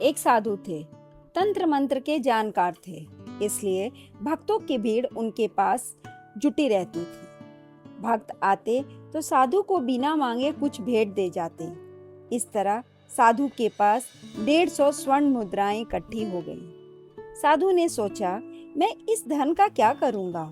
एक साधु थे, तंत्र मंत्र के जानकार थे, इसलिए भक्तों की भीड़ उनके पास जुटी रहती थी। भक्त आते तो साधु को बिना मांगे कुछ भेंट दे जाते। इस तरह साधु के पास 150 स्वर्ण मुद्राएं इकट्ठी हो गई। साधु ने सोचा, मैं इस धन का क्या करूंगा?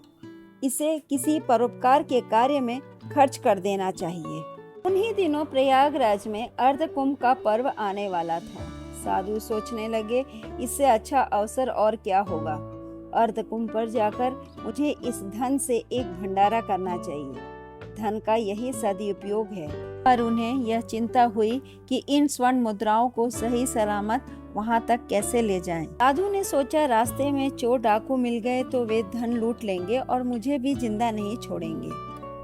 इसे किसी परोपकार के कार्य में खर्च कर देना चाहिए। उन्हीं दिनों प्रयागराज में अर्धकुंभ का पर्व आने वाला था। साधु सोचने लगे, इससे अच्छा अवसर और क्या होगा। अर्धकुंभ पर जाकर मुझे इस धन से एक भंडारा करना चाहिए। धन का यही सदुपयोग है। पर उन्हें यह चिंता हुई कि इन स्वर्ण मुद्राओं को सही सलामत वहां तक कैसे ले जाएं। साधु ने सोचा, रास्ते में चोर डाकू मिल गए तो वे धन लूट लेंगे और मुझे भी जिंदा नहीं छोड़ेंगे।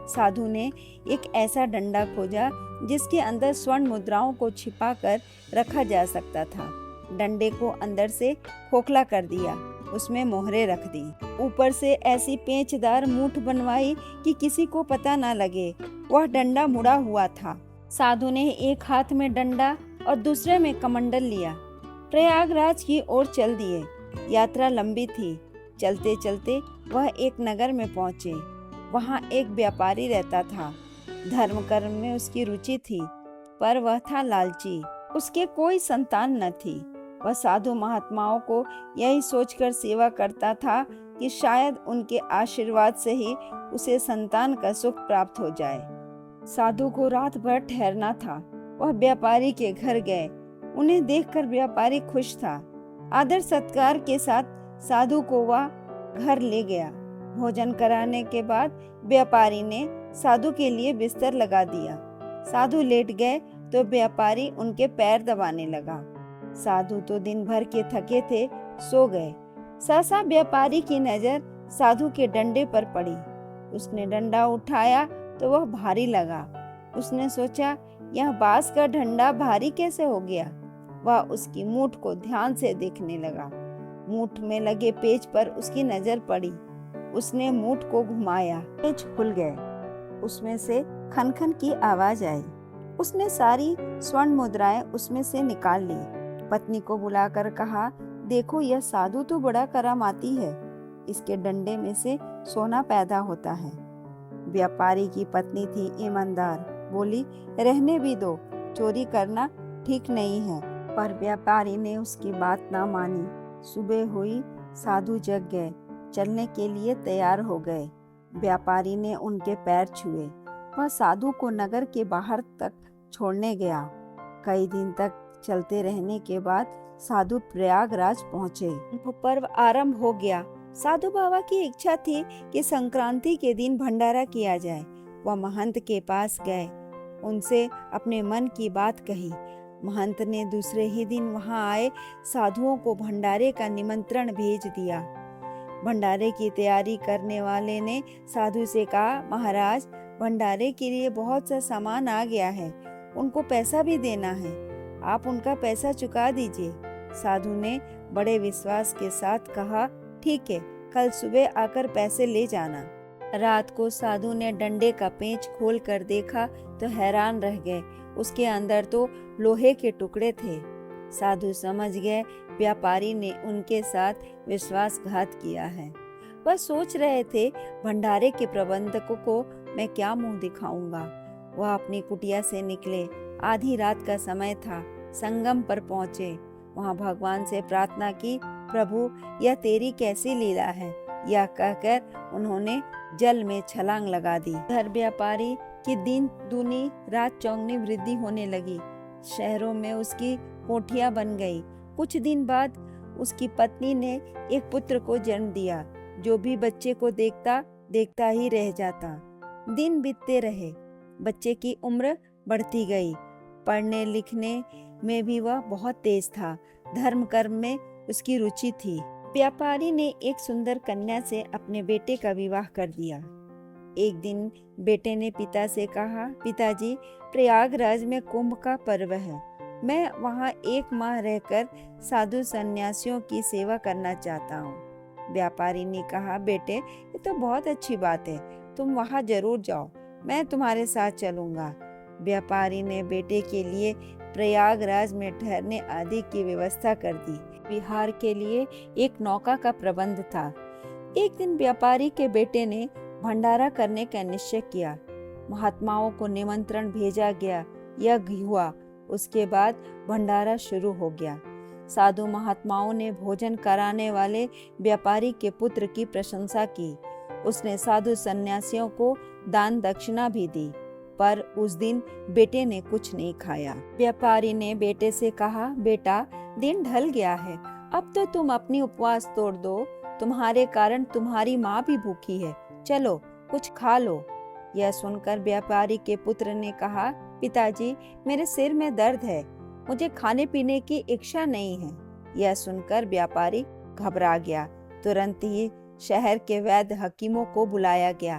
साधु ने एक ऐसा डंडा खोजा जिसके अंदर स्वर्ण मुद्राओं को छिपाकर रखा जा सकता था। डंडे को अंदर से खोखला कर दिया, उसमें मोहरें रख दी, ऊपर से ऐसी पेचदार मूठ बनवाई कि किसी को पता न लगे वह डंडा मुड़ा हुआ था। साधु ने एक हाथ में डंडा और दूसरे में कमंडल लिया। प्रयागराज की ओर चल दिए। यात्रा लंबी थी। चलते चलते वह एक नगर में पहुंचे। वहां एक व्यापारी रहता था। धर्म कर्म में उसकी रुचि थी, पर वह था लालची। उसके कोई संतान न थी। वह साधु महात्माओं को यही सोचकर सेवा करता था कि शायद उनके आशीर्वाद से ही उसे संतान का सुख प्राप्त हो जाए। साधु को रात भर ठहरना था। वह व्यापारी के घर गए। उन्हें देखकर व्यापारी खुश था। आदर सत्कार के साथ साधु को वह घर ले गया। भोजन कराने के बाद व्यापारी ने साधु के लिए बिस्तर लगा दिया। साधु लेट गए तो व्यापारी उनके पैर दबाने लगा। साधु तो दिन भर के थके थे, सो गए। सहसा व्यापारी की नजर साधु के डंडे पर पड़ी। उसने डंडा उठाया तो वह भारी लगा। उसने सोचा, यह बांस का डंडा भारी कैसे हो गया? वह उसकी मूठ को ध्यान से देखने लगा। मूठ में लगे पेच पर उसकी नजर पड़ी। उसने मूठ को घुमाया, पेच खुल गए। उसमें से खनखन की आवाज आई। उसने सारी स्वर्ण मुद्राएं उसमें से निकाल ली। पत्नी को बुलाकर कहा, देखो यह साधु तो बड़ा करामाती है। इसके डंडे में से सोना पैदा होता है। व्यापारी की पत्नी थी ईमानदार, बोली, रहने भी दो, चोरी करना ठीक नहीं है। पर व्यापारी ने उसकी बात ना मानी। सुबह हुई, साधु जग गए, चलने के लिए तैयार हो गए। व्यापारी ने उनके पैर छुए। वह साधु को नगर के बाहर तक छोड़ने गया। कई दिन तक चलते रहने के बाद साधु प्रयागराज पहुंचे। पर्व आरंभ हो गया। साधु बाबा की इच्छा थी कि संक्रांति के दिन भंडारा किया जाए। वह महंत के पास गए, उनसे अपने मन की बात कही। महंत ने दूसरे ही दिन वहां आए साधुओं को भंडारे का निमंत्रण भेज दिया। भंडारे की तैयारी करने वाले ने साधु से कहा, महाराज, भंडारे के लिए बहुत सा सामान आ गया है, उनको पैसा भी देना है, आप उनका पैसा चुका दीजिए। साधु ने बड़े विश्वास के साथ कहा, ठीक है, कल सुबह आकर पैसे ले जाना। रात को साधु ने डंडे का पेंच खोल कर देखा तो हैरान रह गए। उसके अंदर तो लोहे के टुकड़े थे। साधु समझ गए व्यापारी ने उनके साथ विश्वासघात किया है। वह सोच रहे थे, भंडारे के प्रबंधकों को मैं क्या मुंह दिखाऊंगा। वह अपनी कुटिया से निकले। आधी रात का समय था। संगम पर पहुंचे। वहां भगवान से प्रार्थना की, प्रभु, यह तेरी कैसी लीला है। यह कहकर उन्होंने जल में छलांग लगा दी। घर व्यापारी की दिन दूनी रात चौगनी वृद्धि होने लगी। शहरों में उसकी कोठियां बन गई। कुछ दिन बाद उसकी पत्नी ने एक पुत्र को जन्म दिया, जो भी बच्चे को देखता देखता ही रह जाता। दिन बीतते रहे। बच्चे की उम्र बढ़ती गई। पढ़ने लिखने में भी वह बहुत तेज था। धर्म कर्म में उसकी रुचि थी। व्यापारी ने एक सुंदर कन्या से अपने बेटे का विवाह कर दिया। एक दिन बेटे ने पिता से कहा, पिताजी, प्रयागराज में कुंभ का पर्व है। मैं वहाँ 1 माह रहकर साधु सन्यासियों की सेवा करना चाहता हूँ। व्यापारी ने कहा, बेटे, ये तो बहुत अच्छी बात है, तुम वहाँ जरूर जाओ, मैं तुम्हारे साथ चलूंगा। व्यापारी ने बेटे के लिए प्रयागराज में ठहरने आदि की व्यवस्था कर दी। विहार के लिए एक नौका का प्रबंध था। एक दिन व्यापारी के बेटे ने भंडारा करने का निश्चय किया। महात्माओं को निमंत्रण भेजा गया, यज्ञ हुआ, उसके बाद भंडारा शुरू हो गया। साधु महात्माओं ने भोजन कराने वाले व्यापारी के पुत्र की प्रशंसा की। उसने साधु सन्यासियों को दान दक्षिणा भी दी, पर उस दिन बेटे ने कुछ नहीं खाया। व्यापारी ने बेटे से कहा, बेटा, दिन ढल गया है, अब तो तुम अपनी उपवास तोड़ दो। तुम्हारे कारण तुम्हारी माँ भी भूखी है, चलो कुछ खा लो। यह सुनकर व्यापारी के पुत्र ने कहा, पिताजी, मेरे सिर में दर्द है, मुझे खाने पीने की इच्छा नहीं है। यह सुनकर व्यापारी घबरा गया। तुरंत ही शहर के वैद्य हकीमों को बुलाया गया,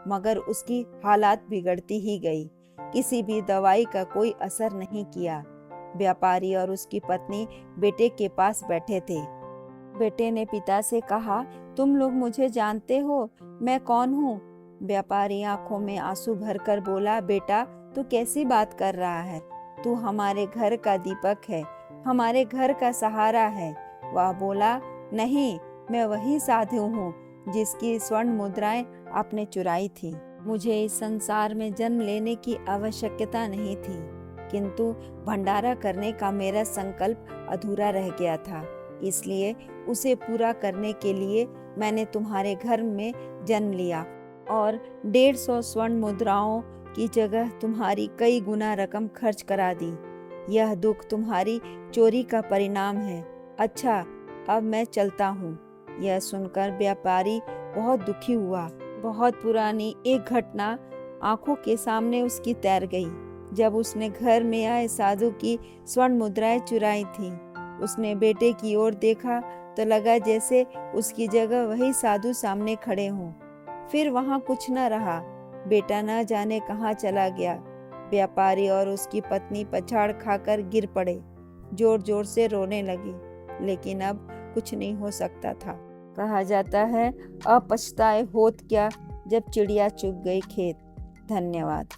मगर उसकी हालात बिगड़ती ही गई। किसी भी दवाई का कोई असर नहीं किया। व्यापारी और उसकी पत्नी बेटे के पास बैठे थे। बेटे ने पिता से कहा, तुम लोग मुझे जानते हो, मैं कौन हूँ? व्यापारी आंखों में आंसू भरकर बोला, बेटा, तू कैसी बात कर रहा है? तू हमारे घर का दीपक है, हमारे घर का सहारा है। वह बोला, नहीं, मैं वही साधु हूँ जिसकी स्वर्ण मुद्राएं आपने चुराई थी। मुझे इस संसार में जन्म लेने की आवश्यकता नहीं थी, किंतु भंडारा करने का मेरा संकल्प अधूरा रह गया था, इसलिए उसे पूरा करने के लिए मैंने तुम्हारे घर में जन्म लिया और 150 स्वर्ण मुद्राओं की जगह तुम्हारी कई गुना रकम खर्च करा दी। यह दुख तुम्हारी चोरी का परिणाम है। अच्छा, अब मैं चलता हूँ। यह सुनकर व्यापारी बहुत दुखी हुआ। बहुत पुरानी एक घटना आंखों के सामने उसकी तैर गई। जब उसने घर में आए साधु की स्वर्ण मुद्राएं चुराई थी, उसने बेटे की ओर देखा तो लगा जैसे उसकी जगह वही साधु सामने खड़े हों। फिर वहां कुछ न रहा। बेटा न जाने कहाँ चला गया। व्यापारी और उसकी पत्नी पछाड़ खाकर गिर पड़े, जोर जोर से रोने लगे, लेकिन अब कुछ नहीं हो सकता था। कहा जाता है, अपछताए होत क्या, जब चिड़िया चुग गई खेत। धन्यवाद।